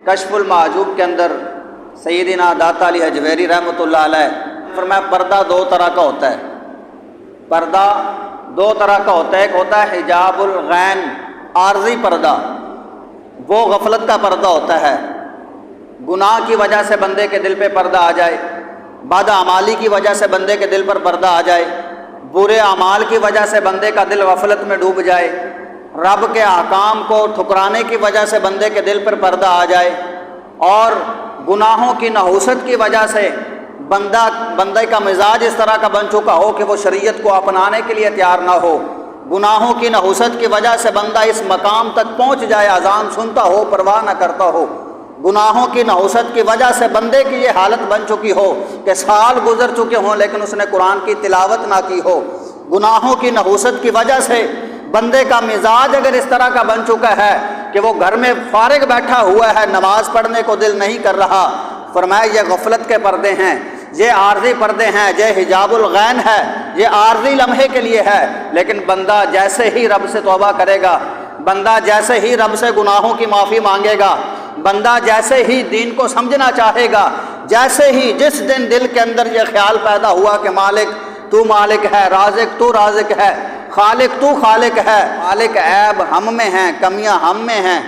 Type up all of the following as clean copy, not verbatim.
کشف المحجوب کے اندر سیدنا داتا علی حجویری رحمۃ اللہ علیہ فرمایا پردہ دو طرح کا ہوتا ہے، پردہ دو طرح کا ہوتا ہے۔ ایک ہوتا ہے حجاب الغین، عارضی پردہ، وہ غفلت کا پردہ ہوتا ہے، گناہ کی وجہ سے بندے کے دل پہ پردہ آ جائے، بد اعمالی کی وجہ سے بندے کے دل پر پردہ آ جائے، برے اعمال کی وجہ سے بندے کا دل غفلت میں ڈوب جائے، رب کے احکام کو ٹھکرانے کی وجہ سے بندے کے دل پر پردہ آ جائے، اور گناہوں کی نحوست کی وجہ سے بندے کا مزاج اس طرح کا بن چکا ہو کہ وہ شریعت کو اپنانے کے لیے تیار نہ ہو، گناہوں کی نحوست کی وجہ سے بندہ اس مقام تک پہنچ جائے اذان سنتا ہو پرواہ نہ کرتا ہو، گناہوں کی نحوست کی وجہ سے بندے کی یہ حالت بن چکی ہو کہ سال گزر چکے ہوں لیکن اس نے قرآن کی تلاوت نہ کی ہو، گناہوں کی نحوست کی وجہ سے بندے کا مزاج اگر اس طرح کا بن چکا ہے کہ وہ گھر میں فارغ بیٹھا ہوا ہے، نماز پڑھنے کو دل نہیں کر رہا، فرمایا یہ غفلت کے پردے ہیں، یہ عارضی پردے ہیں، یہ حجاب الغین ہے، یہ عارضی لمحے کے لیے ہے۔ لیکن بندہ جیسے ہی رب سے توبہ کرے گا، بندہ جیسے ہی رب سے گناہوں کی معافی مانگے گا، بندہ جیسے ہی دین کو سمجھنا چاہے گا، جیسے ہی جس دن دل کے اندر یہ خیال پیدا ہوا کہ مالک تو مالک ہے، رازق تو رازق ہے، خالق تو خالق ہے، مالک عیب ہم میں ہیں، کمیاں ہم میں ہیں،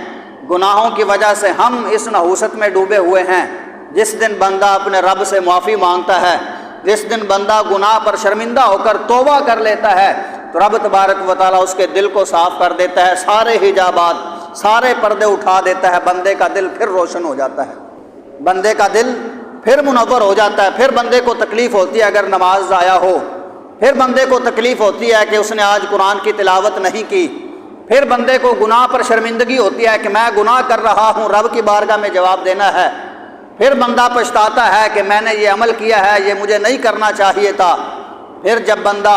گناہوں کی وجہ سے ہم اس نحوست میں ڈوبے ہوئے ہیں، جس دن بندہ اپنے رب سے معافی مانگتا ہے، جس دن بندہ گناہ پر شرمندہ ہو کر توبہ کر لیتا ہے تو رب تبارک و تعالیٰ اس کے دل کو صاف کر دیتا ہے، سارے حجابات سارے پردے اٹھا دیتا ہے، بندے کا دل پھر روشن ہو جاتا ہے، بندے کا دل پھر منور ہو جاتا ہے۔ پھر بندے کو تکلیف ہوتی ہے اگر نماز ضائع ہو، پھر بندے کو تکلیف ہوتی ہے کہ اس نے آج قرآن کی تلاوت نہیں کی، پھر بندے کو گناہ پر شرمندگی ہوتی ہے کہ میں گناہ کر رہا ہوں، رب کی بارگاہ میں جواب دینا ہے، پھر بندہ پچھتاتا ہے کہ میں نے یہ عمل کیا ہے، یہ مجھے نہیں کرنا چاہیے تھا۔ پھر جب بندہ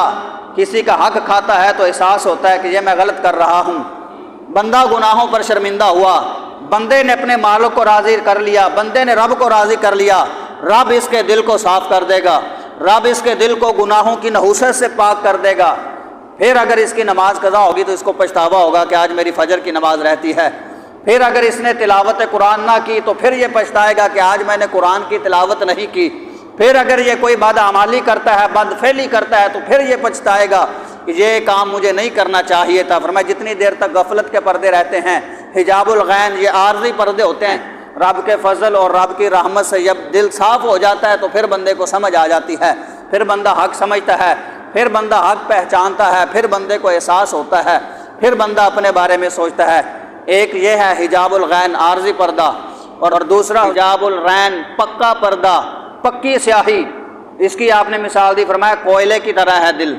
کسی کا حق کھاتا ہے تو احساس ہوتا ہے کہ یہ میں غلط کر رہا ہوں، بندہ گناہوں پر شرمندہ ہوا، بندے نے اپنے مالک کو راضی کر لیا، بندے نے رب کو راضی کر لیا، رب اس کے دل کو صاف کر دے گا، رب اس کے دل کو گناہوں کی نحوست سے پاک کر دے گا۔ پھر اگر اس کی نماز قضا ہوگی تو اس کو پچھتاوا ہوگا کہ آج میری فجر کی نماز رہتی ہے، پھر اگر اس نے تلاوت قرآن نہ کی تو پھر یہ پچھتائے گا کہ آج میں نے قرآن کی تلاوت نہیں کی، پھر اگر یہ کوئی بد اعمالی کرتا ہے، بد فعلی کرتا ہے تو پھر یہ پچھتائے گا کہ یہ کام مجھے نہیں کرنا چاہیے تھا۔ فرمایا جتنی دیر تک غفلت کے پردے رہتے ہیں، حجاب الغین یہ عارضی پردے ہوتے ہیں، رب کے فضل اور رب کی رحمت سے جب دل صاف ہو جاتا ہے تو پھر بندے کو سمجھ آ جاتی ہے، پھر بندہ حق سمجھتا ہے، پھر بندہ حق پہچانتا ہے، پھر بندے کو احساس ہوتا ہے، پھر بندہ اپنے بارے میں سوچتا ہے۔ ایک یہ ہے حجاب الغین عارضی پردہ، اور دوسرا حجاب الغین پکا پردہ، پکی سیاہی۔ اس کی آپ نے مثال دی، فرمایا کوئلے کی طرح ہے دل،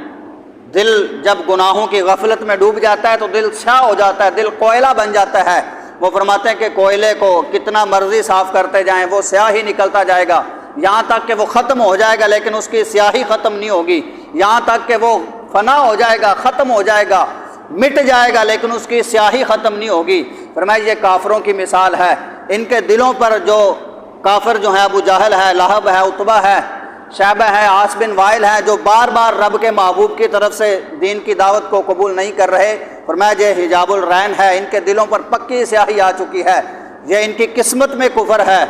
دل جب گناہوں کی غفلت میں ڈوب جاتا ہے تو دل سیاہ ہو جاتا ہے، دل کوئلہ بن جاتا ہے۔ وہ فرماتے ہیں کہ کوئلے کو کتنا مرضی صاف کرتے جائیں وہ سیاہ ہی نکلتا جائے گا، یہاں تک کہ وہ ختم ہو جائے گا لیکن اس کی سیاہی ختم نہیں ہوگی، یہاں تک کہ وہ فنا ہو جائے گا، ختم ہو جائے گا، مٹ جائے گا لیکن اس کی سیاہی ختم نہیں ہوگی۔ فرمایا یہ کافروں کی مثال ہے، ان کے دلوں پر جو کافر جو ہیں، ابو جہل ہے، لہب ہے، عتبہ ہے، شیبہ ہے، عاص بن وائل ہے، جو بار بار رب کے محبوب کی طرف سے دین کی دعوت کو قبول نہیں کر رہے، فرمایا یہ حجاب الغین ہے، ان کے دلوں پر پکی سیاہی آ چکی ہے، یہ ان کی قسمت میں کفر ہے۔